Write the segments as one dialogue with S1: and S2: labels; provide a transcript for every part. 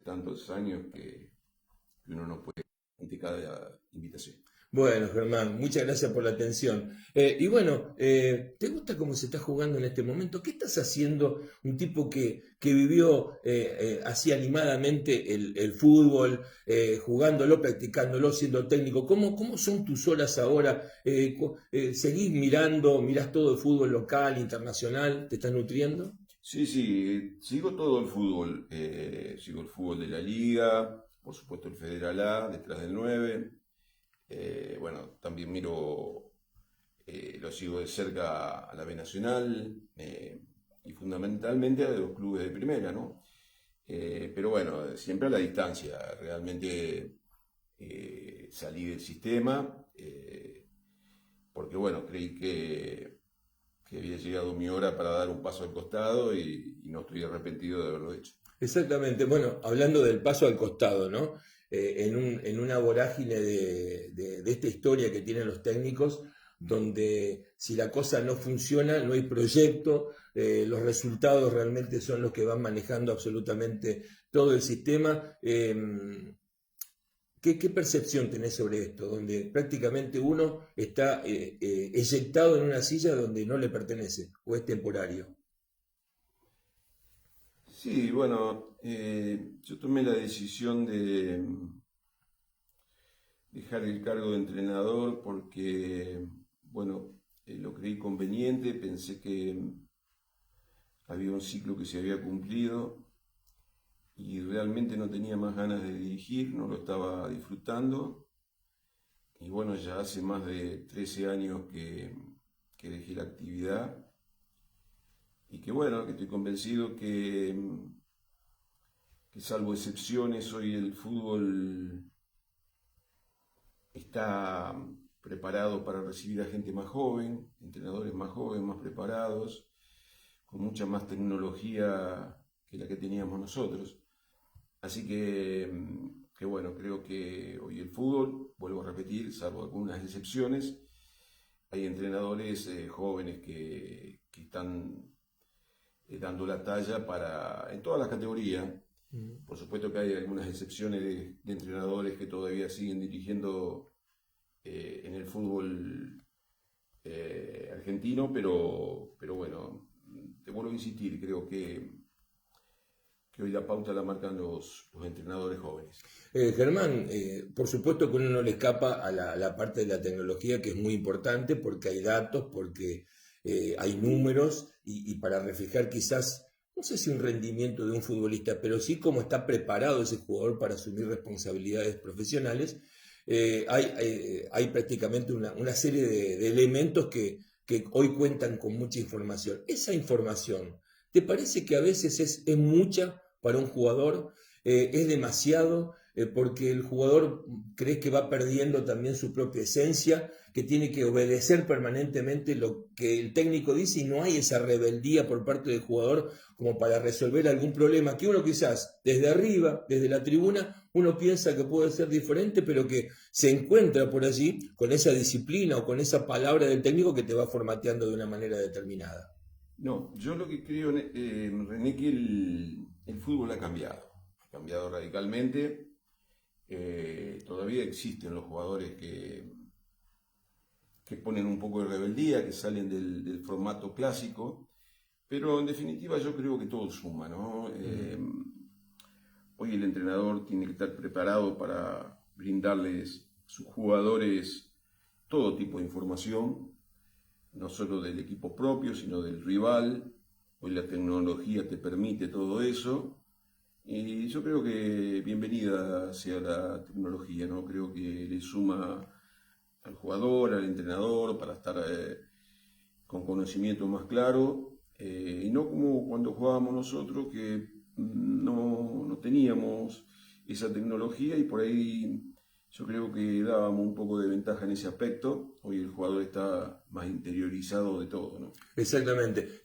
S1: tantos años que uno no puede ante cada invitación.
S2: Bueno, Germán, muchas gracias por la atención. Y bueno, ¿te gusta cómo se está jugando en este momento? ¿Qué estás haciendo? Un tipo que vivió así animadamente el fútbol, jugándolo, practicándolo, siendo técnico. ¿Cómo son tus horas ahora? ¿Seguís mirando, mirás todo el fútbol local, internacional? ¿Te estás nutriendo?
S1: Sí, sí, sigo todo el fútbol. Sigo el fútbol de la Liga, por supuesto el Federal A, detrás del 9. Bueno, también miro, lo sigo de cerca a la B Nacional y fundamentalmente a los clubes de primera, ¿no? Pero bueno, siempre a la distancia. Realmente salí del sistema porque, bueno, creí que había llegado mi hora para dar un paso al costado y no estoy arrepentido de haberlo hecho.
S2: Exactamente. Bueno, hablando del paso al costado, ¿no? En una vorágine de esta historia que tienen los técnicos, donde si la cosa no funciona, no hay proyecto, los resultados realmente son los que van manejando absolutamente todo el sistema. ¿Qué percepción tenés sobre esto? Donde prácticamente uno está eyectado en una silla donde no le pertenece o es temporario.
S1: Sí, bueno, yo tomé la decisión de dejar el cargo de entrenador porque, bueno, lo creí conveniente, pensé que había un ciclo que se había cumplido y realmente no tenía más ganas de dirigir, no lo estaba disfrutando. Y bueno, ya hace más de 13 años que dejé la actividad y que bueno, que estoy convencido que salvo excepciones, hoy el fútbol está preparado para recibir a gente más joven, entrenadores más jóvenes, más preparados, con mucha más tecnología que la que teníamos nosotros. Así que bueno, creo que hoy el fútbol, vuelvo a repetir, salvo algunas excepciones, hay entrenadores jóvenes que están dando la talla en todas las categorías.
S2: Mm.
S1: Por supuesto que hay algunas excepciones de entrenadores que todavía siguen dirigiendo en el fútbol argentino, pero bueno, te vuelvo a insistir, creo que hoy la pauta la marcan los entrenadores jóvenes.
S2: Germán, por supuesto que uno no le escapa a la parte de la tecnología que es muy importante porque hay datos, porque hay números y para reflejar quizás, no sé si un rendimiento de un futbolista, pero sí cómo está preparado ese jugador para asumir responsabilidades profesionales. Hay prácticamente una serie de elementos que hoy cuentan con mucha información. Esa información, ¿te parece que a veces es mucha para un jugador? ¿Es demasiado? Porque el jugador cree que va perdiendo también su propia esencia, que tiene que obedecer permanentemente lo que el técnico dice y no hay esa rebeldía por parte del jugador como para resolver algún problema que uno quizás desde arriba, desde la tribuna, uno piensa que puede ser diferente, pero que se encuentra por allí con esa disciplina o con esa palabra del técnico que te va formateando de una manera determinada.
S1: No, yo lo que creo, René, que el fútbol ha cambiado radicalmente. Todavía existen los jugadores que ponen un poco de rebeldía, que salen del formato clásico, pero en definitiva yo creo que todo suma, ¿no? Hoy el entrenador tiene que estar preparado para brindarles a sus jugadores todo tipo de información, no solo del equipo propio, sino del rival. Hoy la tecnología te permite todo eso. Y yo creo que bienvenida sea la tecnología, ¿no? Creo que le suma al jugador, al entrenador, para estar con conocimiento más claro, y no como cuando jugábamos nosotros, que no teníamos esa tecnología y por ahí yo creo que dábamos un poco de ventaja en ese aspecto. Hoy el jugador está más interiorizado de todo, ¿no?
S2: Exactamente.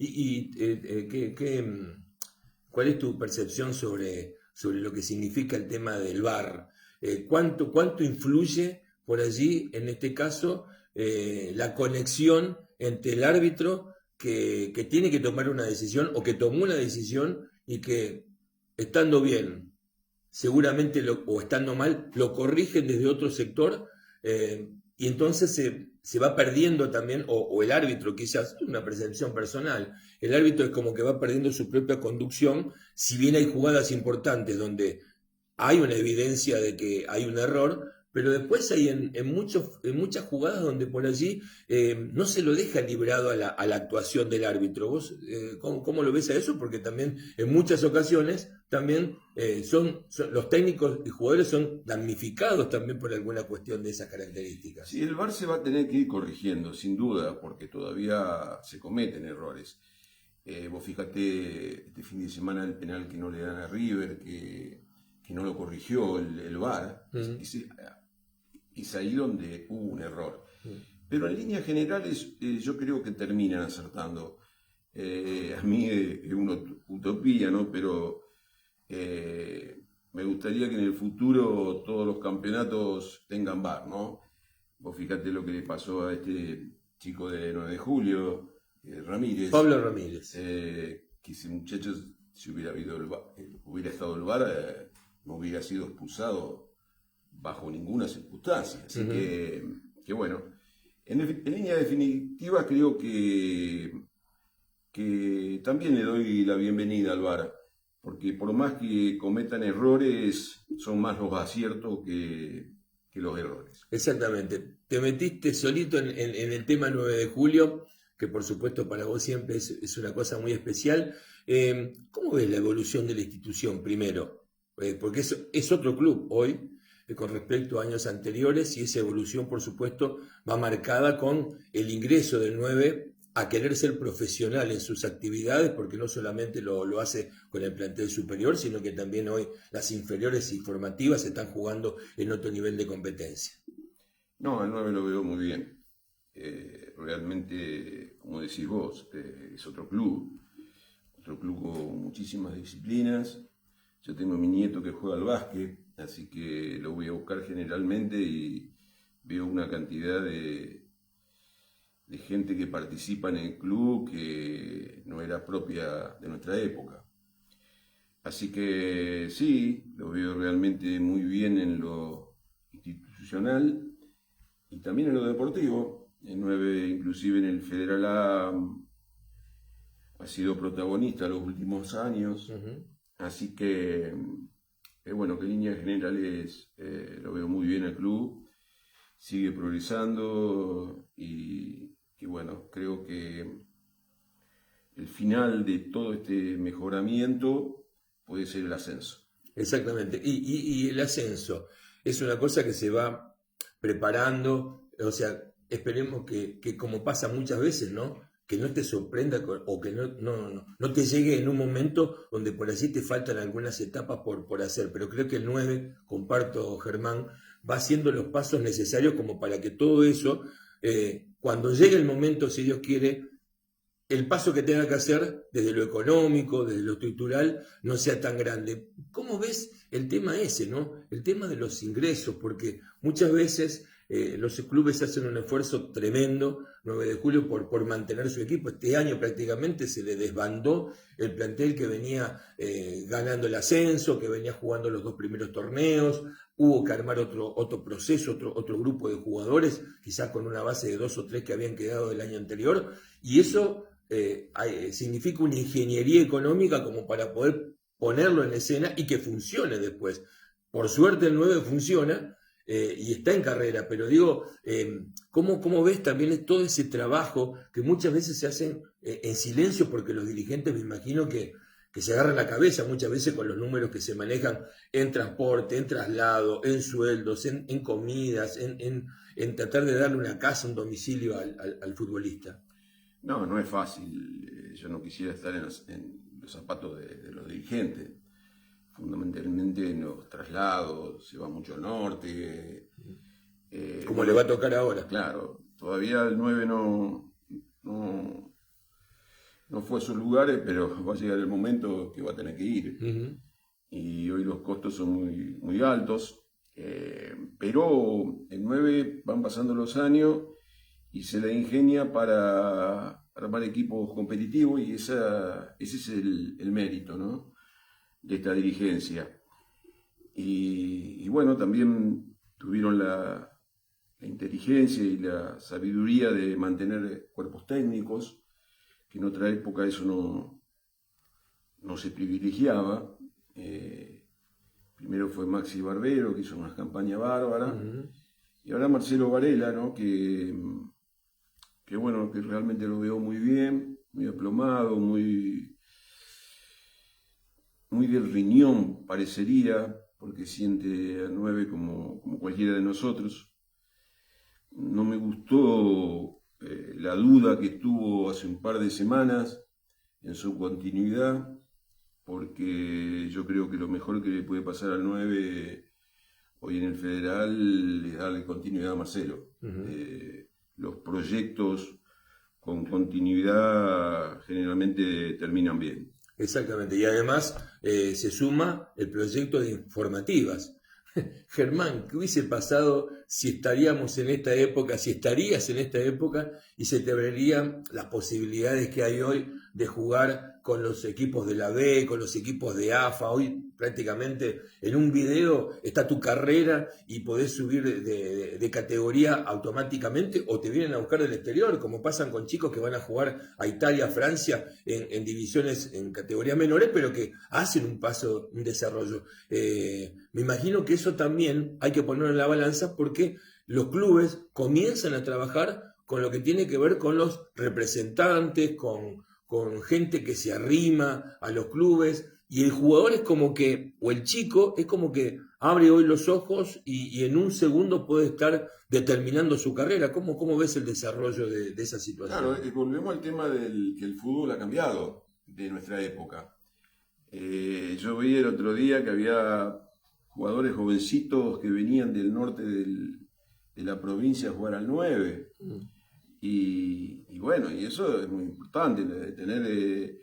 S2: ¿Cuál es tu percepción sobre lo que significa el tema del VAR? ¿Cuánto influye por allí, en este caso, la conexión entre el árbitro que tiene que tomar una decisión o que tomó una decisión y que, estando bien seguramente, o estando mal, lo corrigen desde otro sector, y entonces se va perdiendo también, o el árbitro, quizás, una percepción personal, el árbitro es como que va perdiendo su propia conducción, si bien hay jugadas importantes donde hay una evidencia de que hay un error, pero después hay en muchas jugadas donde por allí no se lo deja librado a la actuación del árbitro. ¿Vos cómo lo ves a eso? Porque también en muchas ocasiones también los técnicos y jugadores son damnificados también por alguna cuestión de esas características.
S1: Sí, el VAR se va a tener que ir corrigiendo, sin duda, porque todavía se cometen errores. Vos fíjate este fin de semana el penal que no le dan a River, que no lo corrigió el VAR. Es ahí donde hubo un error. Pero en líneas generales yo creo que terminan acertando. A mí es una utopía, ¿no? Pero me gustaría que en el futuro todos los campeonatos tengan VAR, ¿no? Vos fíjate lo que le pasó a este chico de 9 de julio, Ramírez.
S2: Pablo Ramírez.
S1: Que ese muchacho, si hubiera estado el VAR, no hubiera sido expulsado bajo ninguna circunstancia. Así que bueno, en línea definitiva creo que también le doy la bienvenida al VAR, porque por más que cometan errores, son más los aciertos que los errores.
S2: Exactamente. Te metiste solito en el tema 9 de julio, que por supuesto para vos siempre es una cosa muy especial. ¿Cómo ves la evolución de la institución primero? Porque es otro club hoy con respecto a años anteriores, y esa evolución por supuesto va marcada con el ingreso del 9 a querer ser profesional en sus actividades, porque no solamente lo hace con el plantel superior, sino que también hoy las inferiores y formativas están jugando en otro nivel de competencia.
S1: No, el 9 lo veo muy bien. Realmente, como decís vos, es otro club con muchísimas disciplinas. Yo tengo a mi nieto que juega al básquet, así que lo voy a buscar generalmente y veo una cantidad de gente que participa en el club que no era propia de nuestra época. Así que sí, lo veo realmente muy bien en lo institucional y también en lo deportivo. El 9, inclusive en el Federal A, ha sido protagonista los últimos años. Así que, bueno, que en líneas generales lo veo muy bien el club, sigue progresando y bueno, creo que el final de todo este mejoramiento puede ser el ascenso.
S2: Exactamente, y el ascenso es una cosa que se va preparando, o sea, esperemos que como pasa muchas veces, ¿no? Que no te sorprenda o que no te llegue en un momento donde por así te faltan algunas etapas por hacer, pero creo que el 9, comparto Germán, va haciendo los pasos necesarios como para que todo eso, cuando llegue el momento, si Dios quiere, el paso que tenga que hacer desde lo económico, desde lo estructural, no sea tan grande. ¿Cómo ves el tema ese, no? El tema de los ingresos, porque muchas veces los clubes hacen un esfuerzo tremendo, 9 de julio, por mantener su equipo. Este año prácticamente se le desbandó el plantel que venía ganando el ascenso, que venía jugando los 2 primeros torneos. Hubo que armar otro proceso, otro grupo de jugadores, quizás con una base de 2 o 3 que habían quedado del año anterior, y eso significa una ingeniería económica como para poder ponerlo en escena y que funcione después. Por suerte el 9 funciona y está en carrera, pero digo, ¿cómo ves también todo ese trabajo que muchas veces se hacen en silencio? Porque los dirigentes me imagino que se agarran la cabeza muchas veces con los números que se manejan en transporte, en traslado, en sueldos, en comidas, en tratar de darle una casa, un domicilio al futbolista.
S1: No es fácil. Yo no quisiera estar en los zapatos de los dirigentes. Fundamentalmente en los traslados, se va mucho al norte.
S2: Como le va a tocar ahora.
S1: Claro, todavía el 9 no fue a sus lugares, pero va a llegar el momento que va a tener que ir. Y hoy los costos son muy, muy altos. Pero el 9 van pasando los años y se le ingenia para armar equipos competitivos y ese es el mérito, ¿no?, de esta dirigencia. y bueno, también tuvieron la inteligencia y la sabiduría de mantener cuerpos técnicos, que en otra época eso no se privilegiaba. Primero fue Maxi Barbero, que hizo una campaña bárbara, y ahora Marcelo Varela, ¿no? que bueno, que realmente lo veo muy bien, muy aplomado, muy del riñón parecería, porque siente a 9 como cualquiera de nosotros. No me gustó la duda que tuvo hace un par de semanas en su continuidad, porque yo creo que lo mejor que le puede pasar al 9 hoy en el Federal es darle continuidad a Marcelo. Los proyectos con continuidad generalmente terminan bien.
S2: Exactamente, y además se suma el proyecto de informativas. Germán, ¿qué hubiese pasado si estaríamos en esta época, si estarías en esta época y se te abrirían las posibilidades que hay hoy de jugar con los equipos de la B, con los equipos de AFA? Hoy prácticamente en un video está tu carrera y podés subir de categoría automáticamente, o te vienen a buscar del exterior, como pasan con chicos que van a jugar a Italia, Francia, en divisiones, en categorías menores, pero que hacen un paso, un desarrollo. Me imagino que eso también hay que ponerlo en la balanza, porque los clubes comienzan a trabajar con lo que tiene que ver con los representantes, con gente que se arrima a los clubes, y el jugador es como que, o el chico es como que abre hoy los ojos y en un segundo puede estar determinando su carrera. ¿Cómo ves el desarrollo de esa situación?
S1: Claro, volvemos al tema del que el fútbol ha cambiado de nuestra época. Yo vi el otro día que había jugadores jovencitos que venían del norte de la provincia a jugar al 9. Y bueno, y eso es muy importante, tener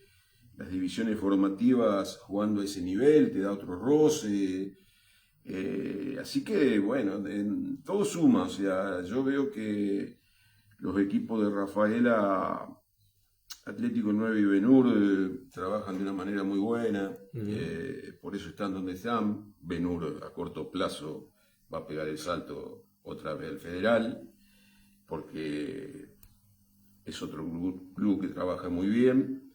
S1: las divisiones formativas jugando a ese nivel, te da otro roce. Así que bueno, todo suma. O sea, yo veo que los equipos de Rafaela, Atlético 9 y Benur trabajan de una manera muy buena, por eso están donde están. Benur a corto plazo va a pegar el salto otra vez al Federal, porque es otro club que trabaja muy bien.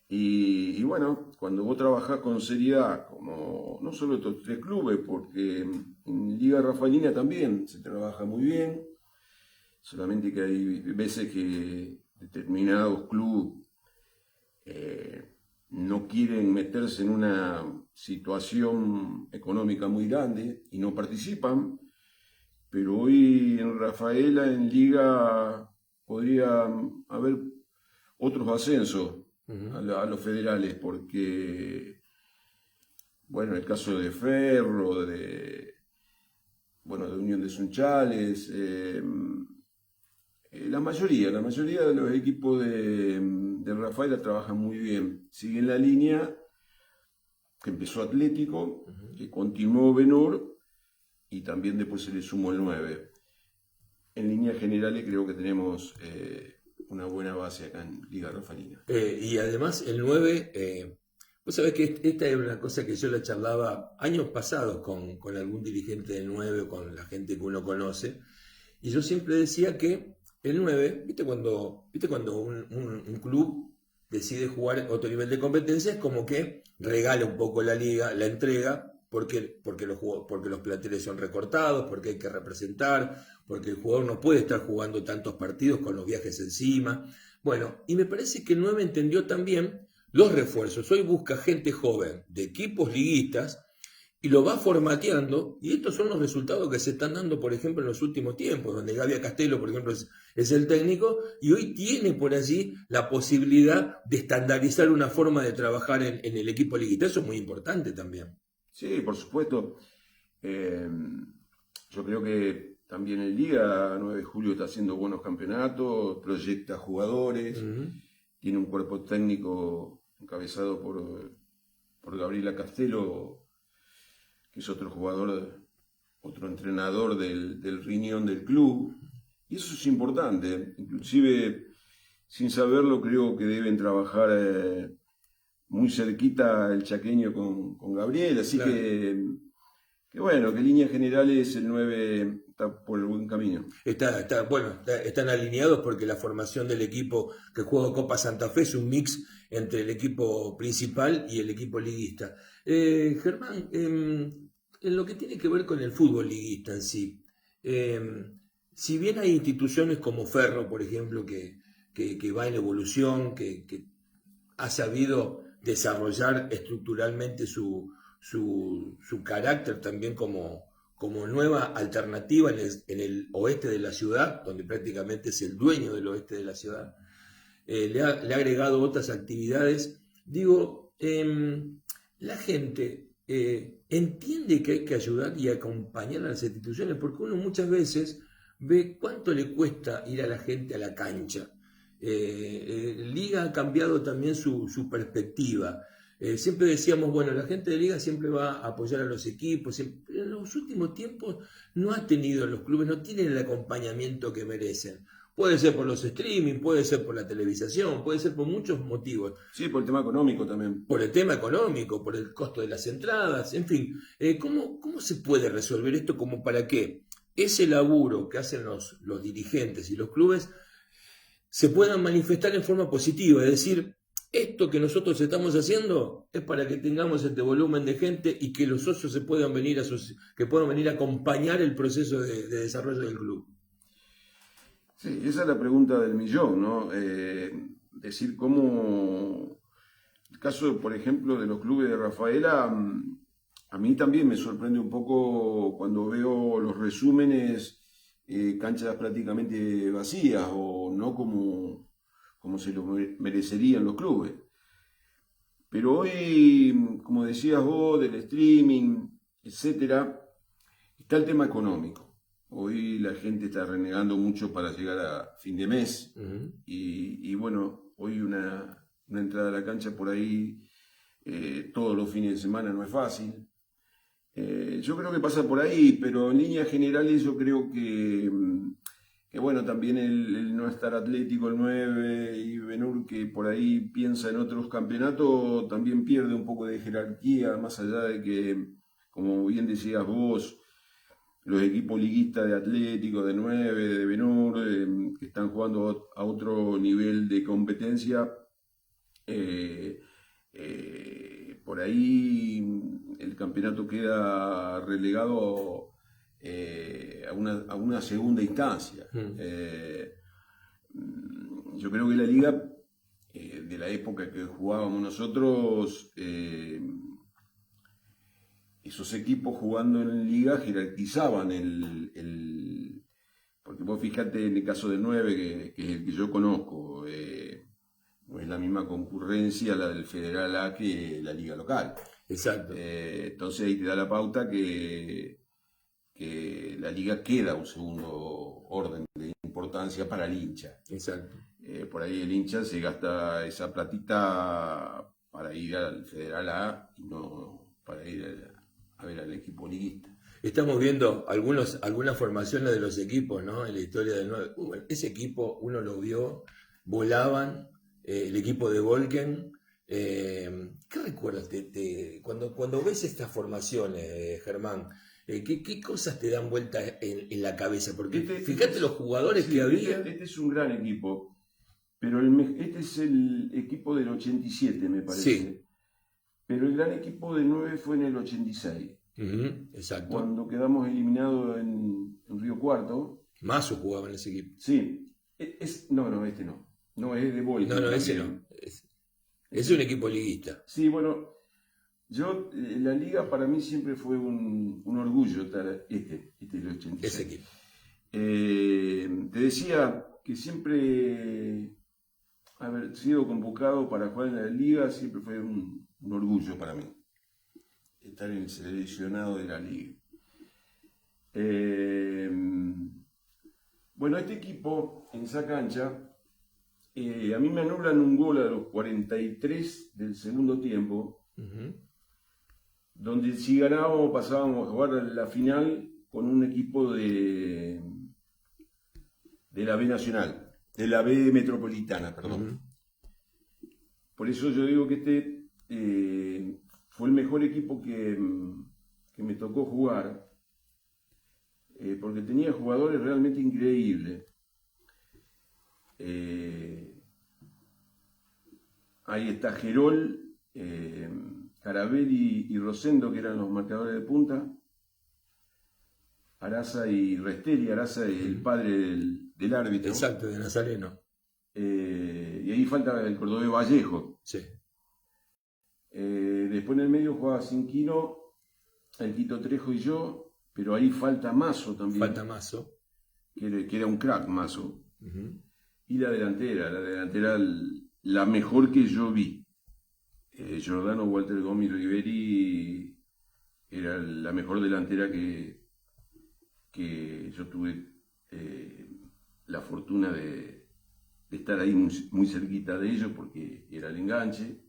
S1: Y bueno, cuando vos trabajás con seriedad, como no solo estos 3 clubes, porque en Liga Rafaelina también se trabaja muy bien, solamente que hay veces que determinados clubes no quieren meterse en una situación económica muy grande y no participan, pero hoy en Rafaela, en Liga, podría haber otros ascensos a los federales, porque, bueno, el caso de Ferro, de Unión de Sunchales, la mayoría de los equipos de Rafaela trabajan muy bien. Siguen la línea que empezó Atlético, que continuó Benur, y también después se le sumó el 9. En líneas generales creo que tenemos una buena base acá en Liga Rafaelina.
S2: Y además el 9, vos sabés que esta es una cosa que yo la charlaba años pasados con algún dirigente del 9, con la gente que uno conoce, y yo siempre decía que el 9, ¿viste cuando un club decide jugar otro nivel de competencia? Es como que regala un poco la liga, la entrega, porque los planteles son recortados, porque hay que representar, porque el jugador no puede estar jugando tantos partidos con los viajes encima. Bueno, y me parece que el 9 entendió también los refuerzos. Hoy busca gente joven de equipos liguistas y lo va formateando, y estos son los resultados que se están dando, por ejemplo, en los últimos tiempos, donde Gaby Castelo, por ejemplo, es el técnico, y hoy tiene por allí la posibilidad de estandarizar una forma de trabajar en el equipo liguista. Eso es muy importante también.
S1: Sí, por supuesto. Yo creo que también el Liga 9 de Julio está haciendo buenos campeonatos, proyecta jugadores, tiene un cuerpo técnico encabezado por Gabriela Castelo, que es otro jugador, otro entrenador del riñón del club, y eso es importante. Inclusive, sin saberlo, creo que deben trabajar muy cerquita el chaqueño con Gabriel, así claro. Que Que bueno, que en líneas generales el 9 está por el buen camino.
S2: Están alineados porque la formación del equipo que juega Copa Santa Fe es un mix entre el equipo principal y el equipo liguista. Germán, en lo que tiene que ver con el fútbol liguista en sí, si bien hay instituciones como Ferro, por ejemplo, que va en evolución, que ha sabido desarrollar estructuralmente su carácter también como nueva alternativa en el oeste de la ciudad, donde prácticamente es el dueño del oeste de la ciudad. Le ha agregado otras actividades. Digo, la gente entiende que hay que ayudar y acompañar a las instituciones, porque uno muchas veces ve cuánto le cuesta ir a la gente a la cancha. Liga ha cambiado también su perspectiva. Siempre decíamos, bueno, la gente de Liga siempre va a apoyar a los equipos, pero en los últimos tiempos no ha tenido los clubes, no tienen el acompañamiento que merecen. Puede ser por los streaming, puede ser por la televisación, puede ser por muchos motivos.
S1: Sí, por el tema económico también.
S2: Por el tema económico, por el costo de las entradas, en fin. ¿Cómo se puede resolver esto como para que ese laburo que hacen los dirigentes y los clubes se puedan manifestar en forma positiva? Es decir, esto que nosotros estamos haciendo es para que tengamos este volumen de gente y que los socios puedan venir a acompañar el proceso de desarrollo del club.
S1: Sí, esa es la pregunta del millón, ¿no? Decir cómo, el caso, por ejemplo, de los clubes de Rafaela, a mí también me sorprende un poco cuando veo los resúmenes, canchas prácticamente vacías o no como se lo merecerían los clubes. Pero hoy, como decías vos, del streaming, etcétera, está el tema económico. Hoy la gente está renegando mucho para llegar a fin de mes. Uh-huh. Y bueno, hoy una entrada a la cancha por ahí todos los fines de semana no es fácil. Yo creo que pasa por ahí, pero en líneas generales yo creo que bueno, también el no estar Atlético, el 9 y Benur, que por ahí piensa en otros campeonatos, también pierde un poco de jerarquía, más allá de que, como bien decías vos, los equipos liguistas de Atlético, de 9, de Benur, que están jugando a otro nivel de competencia, por ahí el campeonato queda relegado a una segunda instancia. Yo creo que la liga, de la época que jugábamos nosotros, esos equipos jugando en liga jerarquizaban porque vos fijate en el caso del 9, que es el que yo conozco, no es la misma concurrencia la del Federal A que la liga local.
S2: Exacto.
S1: Entonces ahí te da la pauta que la liga queda un segundo orden de importancia para el hincha.
S2: Exacto.
S1: Por ahí el hincha se gasta esa platita para ir al Federal A y no para ir a ver al equipo liguista.
S2: Estamos viendo algunas formaciones de los equipos, ¿no? En la historia del 9. Ese equipo uno lo vio, volaban, el equipo de Volken. ¿Qué recuerdas cuando ves estas formaciones, Germán? ¿Qué cosas te dan vuelta en la cabeza? Porque fíjate los jugadores que había.
S1: Este es un gran equipo, pero este es el equipo del 87, me parece. Sí. Pero el gran equipo de 9 fue en el 86.
S2: Uh-huh, exacto.
S1: Cuando quedamos eliminados en Río Cuarto.
S2: Mazo jugaba en ese equipo.
S1: Sí. No, este no. No, es de Volken.
S2: No, ese no. Es un equipo liguista.
S1: Sí, bueno. La liga para mí siempre fue un orgullo estar este del 86.
S2: Ese equipo.
S1: Te decía que siempre haber sido convocado para jugar en la liga siempre fue un orgullo para mí. Estar en el seleccionado de la liga. Bueno, este equipo en esa cancha, a mí me anulan un gol a los 43 del segundo tiempo. Uh-huh. Donde si ganábamos pasábamos a jugar la final con un equipo de la B Nacional, de la B Metropolitana, perdón. Uh-huh. Por eso yo digo que este fue el mejor equipo que que me tocó jugar, porque tenía jugadores realmente increíbles. Ahí está Gerol, Carabelli y Rosendo, que eran los marcadores de punta. Araza y Resteri, Araza es el padre del árbitro.
S2: Exacto, de Nazareno.
S1: Y ahí falta el cordobés Vallejo.
S2: Sí.
S1: Después en el medio jugaba Cinquino, el Quito Trejo y yo, pero ahí falta Mazo también.
S2: Falta Mazo.
S1: Que era un crack Mazo. Y la delantera la mejor que yo vi. Giordano, Walter Gómez Riveri era la mejor delantera que yo tuve la fortuna de estar ahí muy cerquita de ellos, porque era el enganche,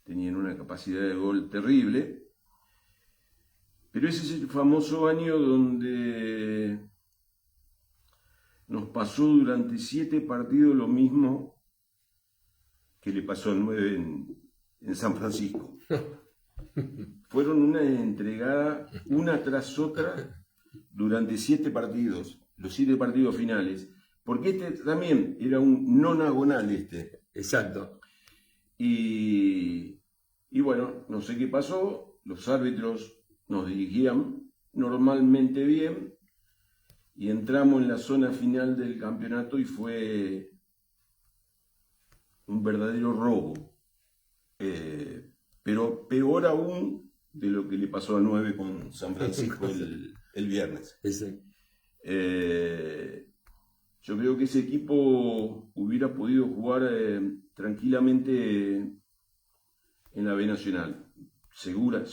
S1: tenían una capacidad de gol terrible. Pero ese es el famoso año donde nos pasó durante 7 partidos lo mismo que le pasó al 9 en San Francisco. Fueron una entregada una tras otra durante 7 partidos, los 7 partidos finales, porque este también era un nonagonal
S2: Exacto.
S1: Y bueno, no sé qué pasó, los árbitros nos dirigían normalmente bien y entramos en la zona final del campeonato y fue un verdadero robo. Pero peor aún de lo que le pasó a 9 con San Francisco el viernes. Yo creo que ese equipo hubiera podido jugar tranquilamente en la B Nacional. Seguro.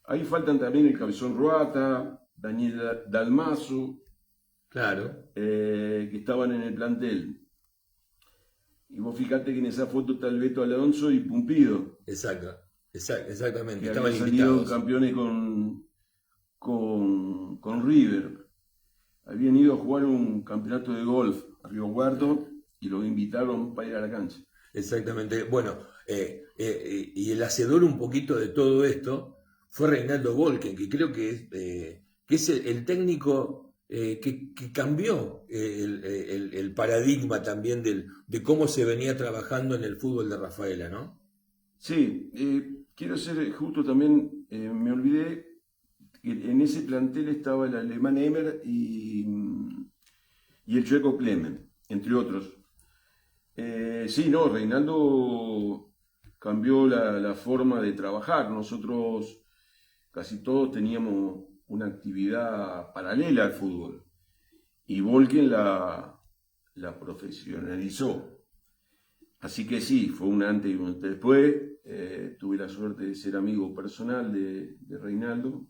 S1: Ahí faltan también el Cabezón Roata, Daniel Dalmazo,
S2: claro,
S1: que estaban en el plantel. Y vos fijate que en esa foto está el Beto Alonso y Pumpido.
S2: Exactamente.
S1: Que
S2: Estaban
S1: habían salido
S2: invitados.
S1: Campeones con River. Habían ido a jugar un campeonato de golf a Río Cuarto y los invitaron para ir a la cancha.
S2: Exactamente. Bueno, y el hacedor un poquito de todo esto fue Reinaldo Volken, que creo que es el técnico que cambió el paradigma también de cómo se venía trabajando en el fútbol de Rafaela, ¿no?
S1: Sí, quiero ser justo también, me olvidé que en ese plantel estaba el alemán Emer y el chueco Clemen, entre otros. Sí, no, Reinaldo cambió la forma de trabajar. Nosotros casi todos teníamos una actividad paralela al fútbol y Volken la profesionalizó. Así que sí, fue un antes y un después. Tuve la suerte de ser amigo personal de Reinaldo.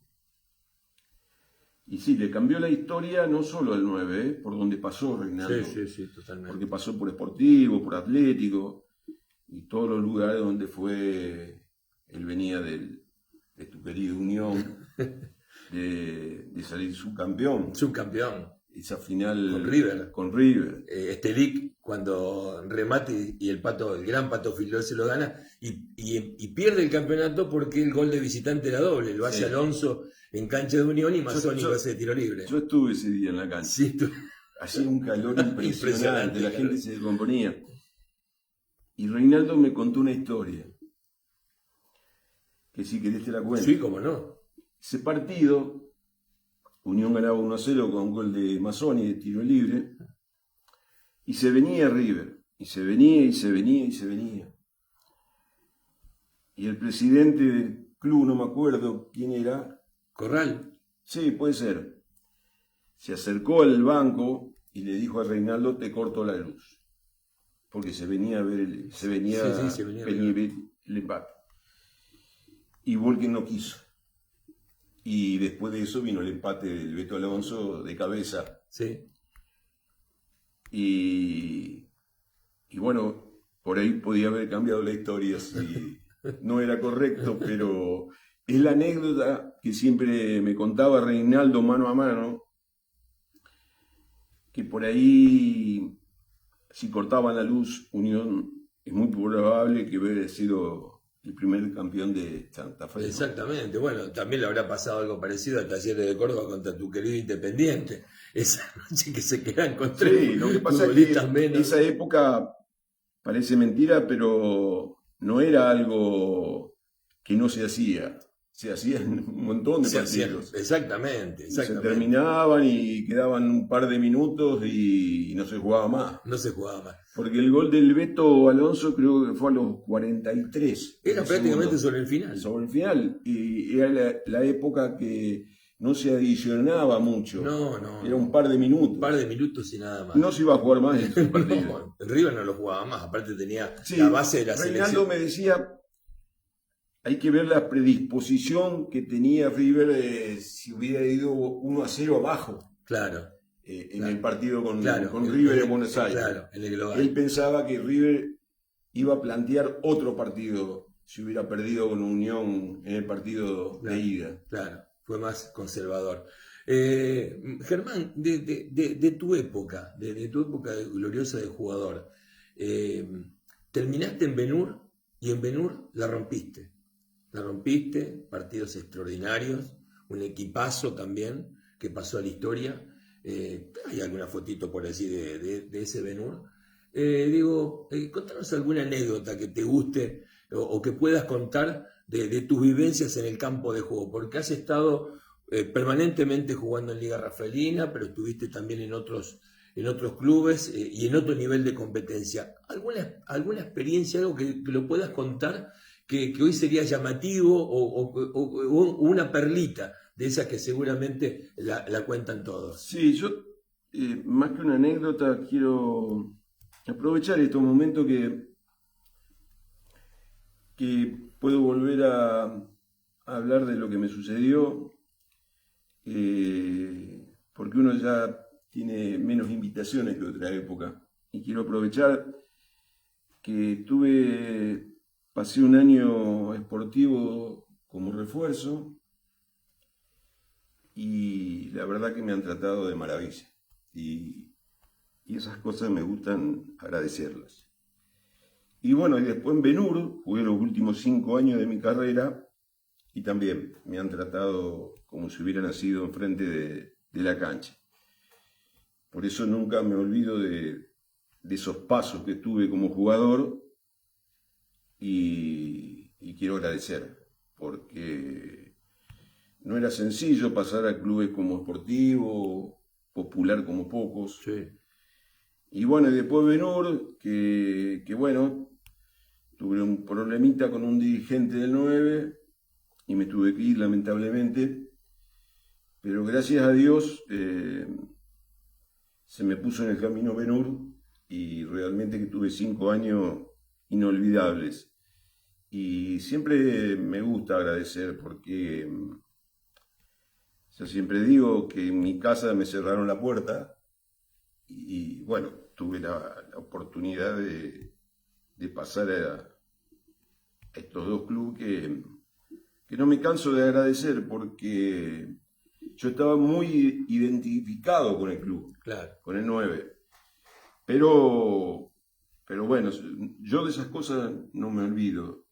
S1: Y sí, le cambió la historia no solo al 9, por donde pasó Reinaldo.
S2: Sí, totalmente.
S1: Porque pasó por Sportivo, por Atlético y todos los lugares donde fue. Él venía de tu querido Unión, de salir subcampeón. Esa final
S2: con River.
S1: Con River.
S2: Estelic, cuando remate y el gran Pato Filó se lo gana y pierde el campeonato porque el gol de visitante era doble. Lo hace Alonso en cancha de Unión y Mazzoni lo hace de tiro libre.
S1: Yo estuve ese día en la cancha.
S2: Sí,
S1: hacía un calor impresionante, la gente se descomponía. Y Reinaldo me contó una historia, que si querés te la cuento.
S2: Sí, cómo no.
S1: Ese partido, Unión ganaba 1-0 con un gol de Mazzoni de tiro libre, y se venía River, y se venía. Y el presidente del club, no me acuerdo quién era.
S2: Corral.
S1: Sí, puede ser. Se acercó al banco y le dijo a Reinaldo, te corto la luz. Porque se venía a ver el empate. Y Volken no quiso. Y después de eso vino el empate del Beto Alonso de cabeza.
S2: Sí.
S1: Y bueno, por ahí podía haber cambiado la historia si no era correcto, pero es la anécdota que siempre me contaba Reinaldo mano a mano, que por ahí, si cortaban la luz, Unión, es muy probable que hubiera sido el primer campeón de Santa Fe.
S2: Exactamente, bueno, también le habrá pasado algo parecido a Talleres de Córdoba contra tu querido Independiente, esa noche que se quedan con tres
S1: Sí, lo que pasa es
S2: futbolistas
S1: que
S2: menos.
S1: esa época parece mentira, pero no era algo que no se hacía. Se hacían un montón de
S2: Se hacían,
S1: partidos.
S2: exactamente,
S1: Y se
S2: exactamente.
S1: terminaban y quedaban un par de minutos y no se jugaba más.
S2: No se jugaba más.
S1: Porque el gol del Beto Alonso creo que fue a los 43.
S2: Era prácticamente
S1: segundos,
S2: sobre el final.
S1: sobre el final. Y era la época que no se adicionaba mucho.
S2: No.
S1: Era un par de minutos.
S2: Un par de minutos y nada más.
S1: No se iba a jugar más ese partido.
S2: No, River no lo jugaba más, aparte tenía
S1: Sí,
S2: la base de la
S1: Reinaldo
S2: selección.
S1: me decía, hay que ver la predisposición que tenía River si hubiera ido 1-0 abajo.
S2: Claro.
S1: En el partido con
S2: Claro,
S1: River en Buenos Aires.
S2: Claro, en el global.
S1: Él pensaba que River iba a plantear otro partido si hubiera perdido con Unión en el partido de ida.
S2: Claro, fue más conservador. Germán, de tu época, de tu época gloriosa de jugador, terminaste en Ben-Hur y en Ben-Hur la rompiste. La rompiste, partidos extraordinarios, un equipazo también que pasó a la historia. Hay alguna fotito por así de ese Ben-Hur. Contanos alguna anécdota que te guste o que puedas contar de tus vivencias en el campo de juego, porque has estado permanentemente jugando en Liga Rafaelina, pero estuviste también en otros clubes y en otro nivel de competencia. ¿Alguna experiencia, algo que lo puedas contar que hoy sería llamativo o una perlita de esas que seguramente la cuentan todos?
S1: Sí, yo más que una anécdota quiero aprovechar estos momentos que puedo volver a hablar de lo que me sucedió, porque uno ya tiene menos invitaciones que otra época. Y quiero aprovechar que pasé un año esportivo como refuerzo y la verdad que me han tratado de maravilla. Y esas cosas me gustan agradecerlas. Y bueno, y después en Ben-Hur jugué los últimos 5 años de mi carrera y también me han tratado como si hubiera nacido enfrente de la cancha. Por eso nunca me olvido de esos pasos que tuve como jugador y quiero agradecer, porque no era sencillo pasar a clubes como Sportivo, Popular como pocos.
S2: Sí.
S1: Y bueno, y después Ben-Hur, que bueno, tuve un problemita con un dirigente del 9 y me tuve que ir lamentablemente, pero gracias a Dios se me puso en el camino Ben-Hur y realmente que tuve 5 años inolvidables. Y siempre me gusta agradecer porque yo siempre digo que en mi casa me cerraron la puerta y bueno, tuve la oportunidad de pasar a estos dos clubes que no me canso de agradecer porque yo estaba muy identificado con el club,
S2: Claro.
S1: con el 9. Pero bueno, yo de esas cosas no me olvido.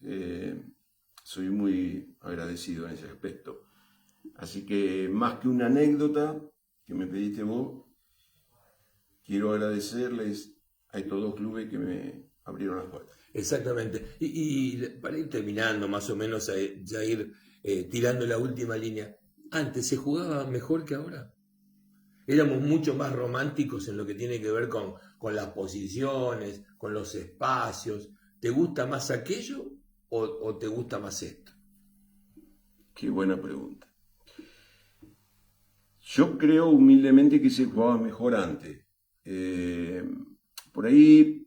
S1: Soy muy agradecido en ese aspecto. Así que más que una anécdota que me pediste vos, quiero agradecerles a estos dos clubes que me abrieron las puertas.
S2: Exactamente. Y para ir terminando, más o menos, ya ir tirando la última línea, ¿antes se jugaba mejor que ahora? Éramos mucho más románticos en lo que tiene que ver con las posiciones, con los espacios. ¿Te gusta más aquello o te gusta más esto?
S1: Qué buena pregunta. Yo creo humildemente que se jugaba mejor antes. Por ahí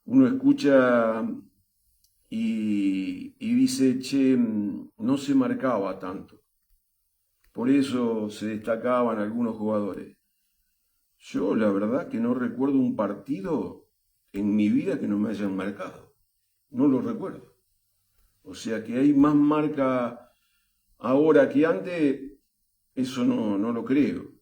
S1: uno escucha y dice, che, no se marcaba tanto. Por eso se destacaban algunos jugadores. Yo la verdad que no recuerdo un partido en mi vida que no me hayan marcado. No lo recuerdo. O sea que hay más marca ahora que antes, eso no lo creo.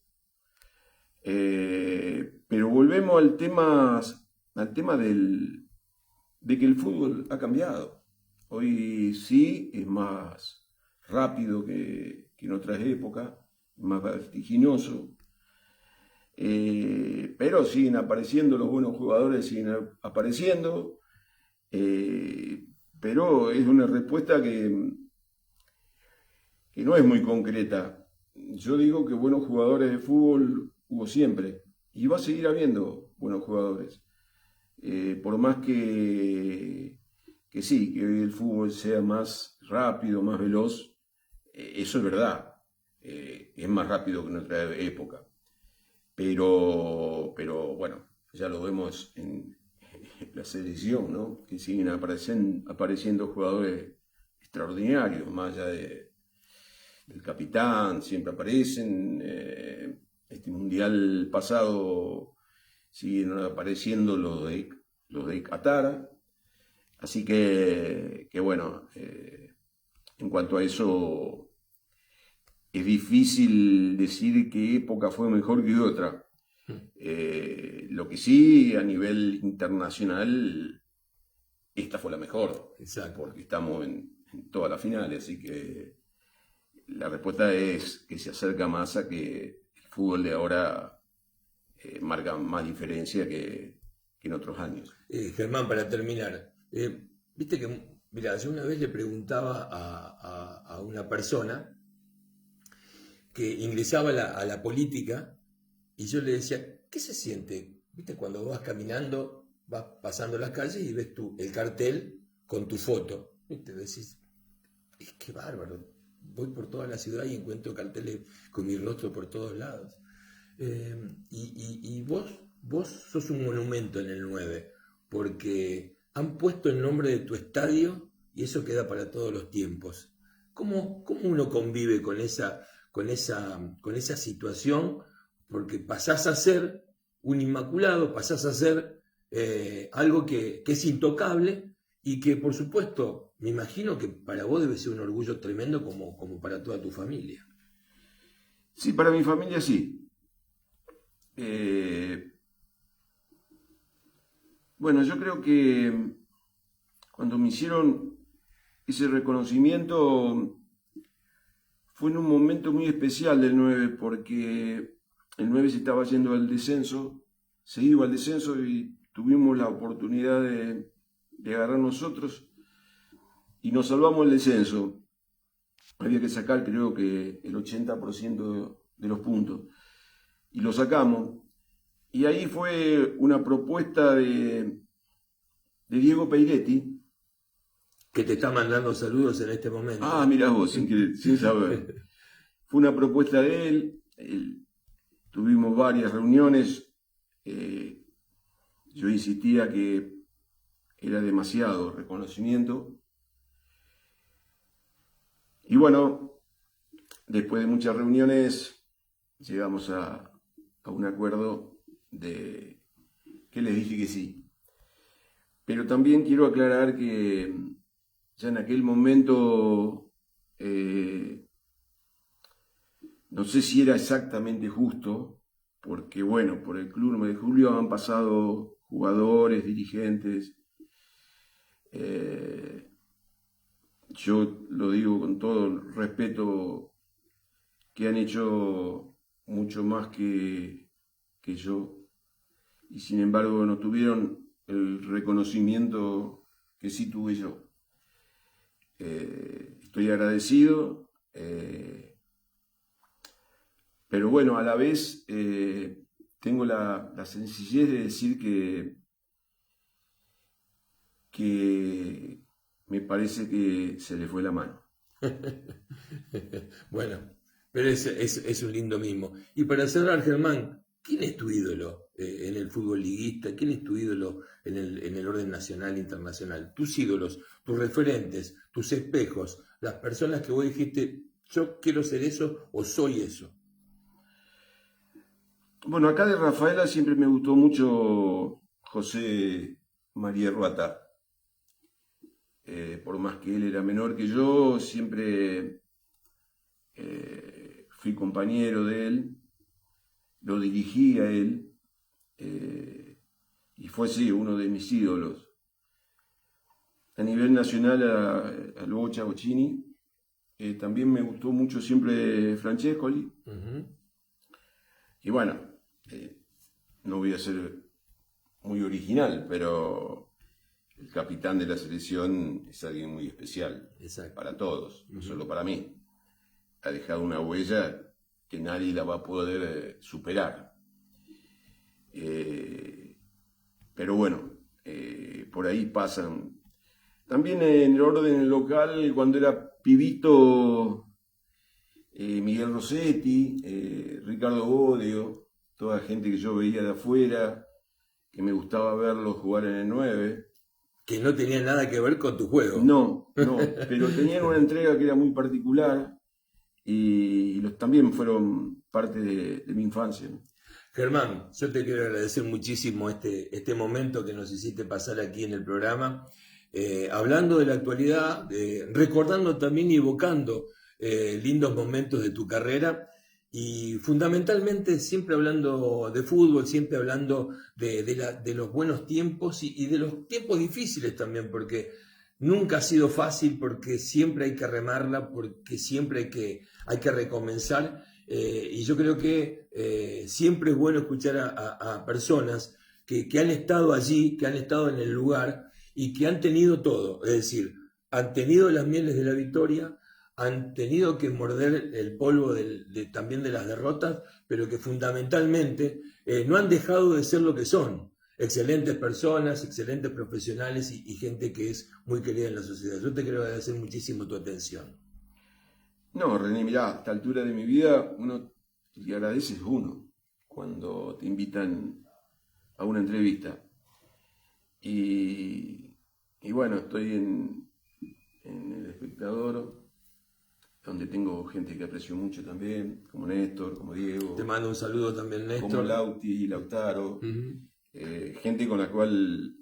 S1: Pero volvemos al tema de que el fútbol ha cambiado. Hoy sí es más rápido que en otras épocas, más vertiginoso. Pero siguen apareciendo, los buenos jugadores siguen apareciendo. Pero es una respuesta que no es muy concreta. Yo digo que buenos jugadores de fútbol hubo siempre y va a seguir habiendo buenos jugadores. Por más que sí, que hoy el fútbol sea más rápido, más veloz, eso es verdad. Es más rápido que en otra época. Pero bueno, ya lo vemos en la selección, ¿no? Que siguen apareciendo jugadores extraordinarios, más allá del capitán, siempre aparecen. Este mundial pasado siguen apareciendo los de Qatar. Así que bueno, en cuanto a eso, es difícil decir qué época fue mejor que otra. Lo que sí, a nivel internacional, esta fue la mejor.
S2: Exacto.
S1: Porque estamos en todas las finales, así que la respuesta es que se acerca más a que el fútbol de ahora marca más diferencia que en otros años.
S2: Germán, para terminar, viste que, mira, yo una vez le preguntaba a una persona que ingresaba a la política y yo le decía, ¿qué se siente? ¿Viste? Cuando vas caminando, vas pasando las calles y ves el cartel con tu foto. ¿Viste? Decís, es que bárbaro. Voy por toda la ciudad y encuentro carteles con mi rostro por todos lados. Y vos sos un monumento en el 9, porque han puesto el nombre de tu estadio y eso queda para todos los tiempos. ¿Cómo uno convive con esa situación? Porque pasás a ser un inmaculado, pasás a ser algo que es intocable y que, por supuesto, me imagino que para vos debe ser un orgullo tremendo como para toda tu familia.
S1: Sí, para mi familia sí. Bueno, yo creo que cuando me hicieron ese reconocimiento fue en un momento muy especial del 9, porque el 9 se estaba yendo al descenso, se iba al descenso y tuvimos la oportunidad de agarrar nosotros y nos salvamos el descenso. Había que sacar, creo que el 80% de los puntos y lo sacamos. Y ahí fue una propuesta de Diego Peiretti.
S2: Que te está mandando saludos en este momento.
S1: Ah, mirá vos, sin saber. Fue una propuesta de él. Tuvimos varias reuniones. Yo insistía que era demasiado reconocimiento. Y bueno, después de muchas reuniones llegamos a un acuerdo de que les dije que sí. Pero también quiero aclarar que ya en aquel momento no sé si era exactamente justo, porque bueno, por el Club 9 de Julio han pasado jugadores, dirigentes. Yo lo digo con todo el respeto, que han hecho mucho más que yo, y sin embargo no tuvieron el reconocimiento que sí tuve yo. Estoy agradecido, pero bueno, a la vez tengo la sencillez de decir que me parece que se le fue la mano.
S2: Bueno, pero es un lindo mismo. Y para cerrar, Germán, ¿quién es tu ídolo en el fútbol liguista? ¿Quién es tu ídolo en el orden nacional e internacional? Tus ídolos, tus referentes, tus espejos, las personas que vos dijiste, yo quiero ser eso o soy eso.
S1: Bueno, acá de Rafaela siempre me gustó mucho José María Ruata. Por más que él era menor que yo, siempre fui compañero de él, lo dirigí a él, y fue sí, uno de mis ídolos. a nivel nacional a Luogo Chagocini. También me gustó mucho siempre Francescoli. Y bueno, no voy a ser muy original, pero el capitán de la selección es alguien muy especial.
S2: Exacto.
S1: Para todos, no solo para mí. Ha dejado una huella que nadie la va a poder superar. Pero bueno, por ahí pasan. También en el orden local, cuando era pibito, Miguel Rossetti, Ricardo Bodio, toda gente que yo veía de afuera, que me gustaba verlos jugar en el 9.
S2: Que no tenía nada que ver con tu juego.
S1: No, pero tenían una entrega que era muy particular y también fueron parte de mi infancia.
S2: Germán, yo te quiero agradecer muchísimo este momento que nos hiciste pasar aquí en el programa, hablando de la actualidad, recordando también y evocando lindos momentos de tu carrera y fundamentalmente siempre hablando de fútbol, siempre hablando de los buenos tiempos y de los tiempos difíciles también, porque nunca ha sido fácil, porque siempre hay que remarla, porque siempre hay que recomenzar. Y yo creo que siempre es bueno escuchar a personas que han estado allí, que han estado en el lugar y que han tenido todo. Es decir, han tenido las mieles de la victoria, han tenido que morder el polvo también de las derrotas, pero que fundamentalmente no han dejado de ser lo que son. Excelentes personas, excelentes profesionales y gente que es muy querida en la sociedad. Yo te quiero agradecer muchísimo tu atención.
S1: No, René, mirá, a esta altura de mi vida, uno le agradeces uno cuando te invitan a una entrevista. Y bueno, estoy en El Espectador, donde tengo gente que aprecio mucho también, como Néstor, como Diego.
S2: Te mando un saludo también, Néstor.
S1: Como Lauti, Lautaro. Gente con la cual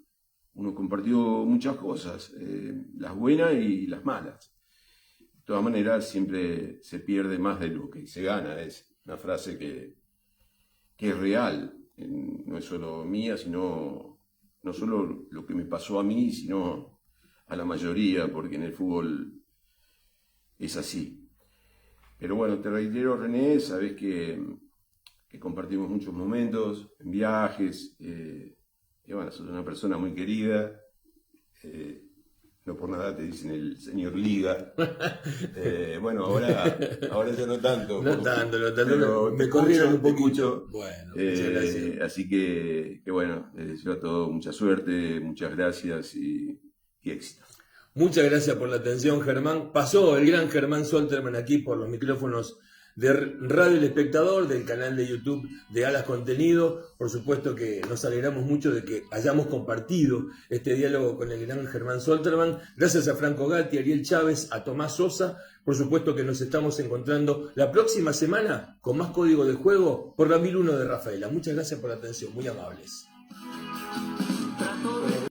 S1: uno compartió muchas cosas, las buenas y las malas. De todas maneras, siempre se pierde más de lo que se gana. Es una frase que es real. No es solo mía, sino no solo lo que me pasó a mí, sino a la mayoría, porque en el fútbol es así. Pero bueno, te reitero, René, sabés que compartimos muchos momentos en viajes. Y bueno, sos una persona muy querida. No por nada te dicen el señor Liga. Bueno, ahora ya no tanto.
S2: No tanto,
S1: pero
S2: me corrieron un poquito.
S1: Escucho.
S2: Bueno, muchas gracias.
S1: Así que bueno, les deseo a todos mucha suerte, muchas gracias y éxito.
S2: Muchas gracias por la atención, Germán. Pasó el gran Germán Solterman aquí por los micrófonos de Radio El Espectador, del canal de YouTube de Alas Contenido. Por supuesto que nos alegramos mucho de que hayamos compartido este diálogo con el gran Germán Solterman. Gracias a Franco Gatti, a Ariel Chávez, a Tomás Sosa. Por supuesto que nos estamos encontrando la próxima semana con más Código de Juego por la 1001 de Rafaela. Muchas gracias por la atención, muy amables.